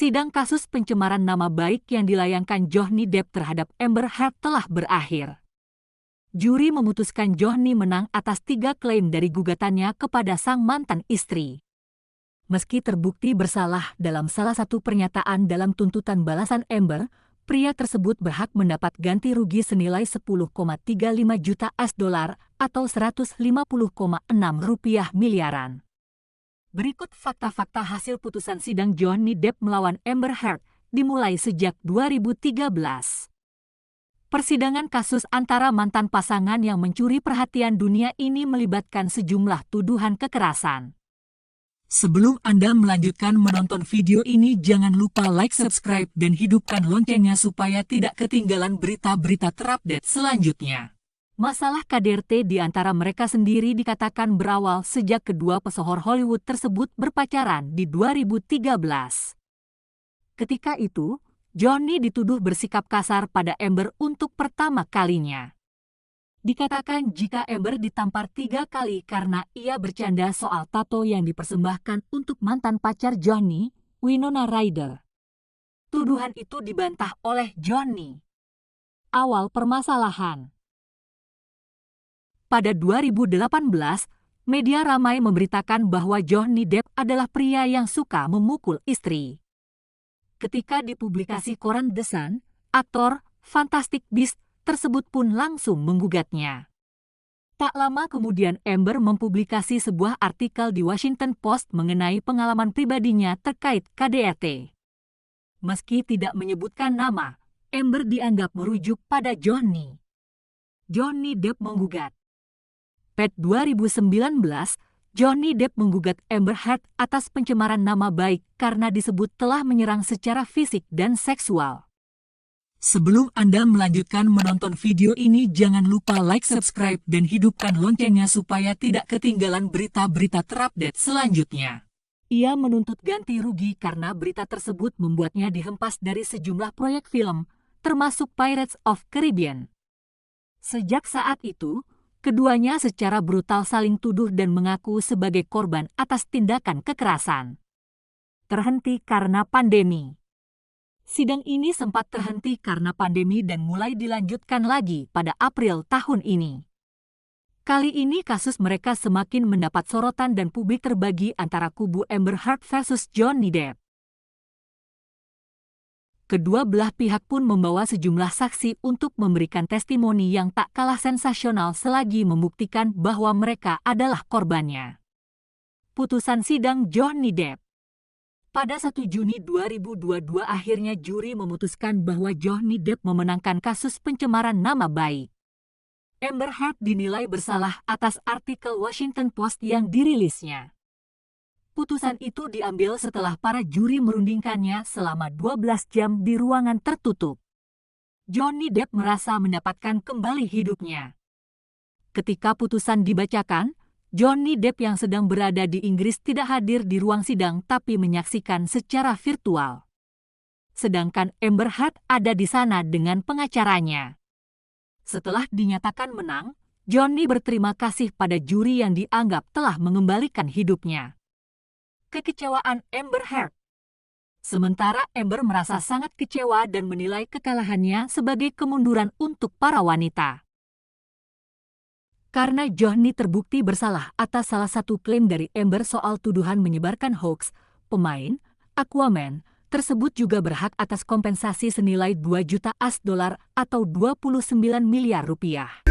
Sidang kasus pencemaran nama baik yang dilayangkan Johnny Depp terhadap Amber Heard telah berakhir. Juri memutuskan Johnny menang atas 3 klaim dari gugatannya kepada sang mantan istri. Meski terbukti bersalah dalam salah satu pernyataan dalam tuntutan balasan Amber, pria tersebut berhak mendapat ganti rugi senilai 10,35 juta US$ atau 150,6 rupiah miliaran. Berikut fakta-fakta hasil putusan sidang Johnny Depp melawan Amber Heard dimulai sejak 2013. Persidangan kasus antara mantan pasangan yang mencuri perhatian dunia ini melibatkan sejumlah tuduhan kekerasan. Sebelum Anda melanjutkan menonton video ini, jangan lupa like, subscribe, dan hidupkan loncengnya supaya tidak ketinggalan berita-berita terupdate selanjutnya. Masalah KDRT di antara mereka sendiri dikatakan berawal sejak kedua pesohor Hollywood tersebut berpacaran di 2013. Ketika itu, Johnny dituduh bersikap kasar pada Amber untuk pertama kalinya. Dikatakan jika Amber ditampar 3 kali karena ia bercanda soal tato yang dipersembahkan untuk mantan pacar Johnny, Winona Ryder. Tuduhan itu dibantah oleh Johnny. Awal permasalahan. Pada 2018, media ramai memberitakan bahwa Johnny Depp adalah pria yang suka memukul istri. Ketika dipublikasi koran The Sun, aktor Fantastic Beasts tersebut pun langsung menggugatnya. Tak lama kemudian Amber mempublikasi sebuah artikel di Washington Post mengenai pengalaman pribadinya terkait KDRT. Meski tidak menyebutkan nama, Amber dianggap merujuk pada Johnny. Johnny Depp menggugat. Pada 2019, Johnny Depp menggugat Amber Heard atas pencemaran nama baik karena disebut telah menyerang secara fisik dan seksual. Sebelum Anda melanjutkan menonton video ini, jangan lupa like, subscribe, dan hidupkan loncengnya supaya tidak ketinggalan berita-berita terupdate selanjutnya. Ia menuntut ganti rugi karena berita tersebut membuatnya dihempas dari sejumlah proyek film, termasuk Pirates of Caribbean. Sejak saat itu, keduanya secara brutal saling tuduh dan mengaku sebagai korban atas tindakan kekerasan. Terhenti karena pandemi. Sidang ini sempat terhenti karena pandemi dan mulai dilanjutkan lagi pada April tahun ini. Kali ini kasus mereka semakin mendapat sorotan dan publik terbagi antara kubu Amber Heard versus Johnny Depp. Kedua belah pihak pun membawa sejumlah saksi untuk memberikan testimoni yang tak kalah sensasional selagi membuktikan bahwa mereka adalah korbannya. Putusan sidang Johnny Depp. Pada 1 Juni 2022 akhirnya juri memutuskan bahwa Johnny Depp memenangkan kasus pencemaran nama baik. Amber Heard dinilai bersalah atas artikel Washington Post yang dirilisnya. Putusan itu diambil setelah para juri merundingkannya selama 12 jam di ruangan tertutup. Johnny Depp merasa mendapatkan kembali hidupnya. Ketika putusan dibacakan, Johnny Depp yang sedang berada di Inggris tidak hadir di ruang sidang tapi menyaksikan secara virtual. Sedangkan Amber Heard ada di sana dengan pengacaranya. Setelah dinyatakan menang, Johnny berterima kasih pada juri yang dianggap telah mengembalikan hidupnya. Kekecewaan Amber Heard. Sementara Amber merasa sangat kecewa dan menilai kekalahannya sebagai kemunduran untuk para wanita. Karena Johnny terbukti bersalah atas salah satu klaim dari Amber soal tuduhan menyebarkan hoaks, pemain Aquaman tersebut juga berhak atas kompensasi senilai 2 juta US$ atau 29 miliar rupiah.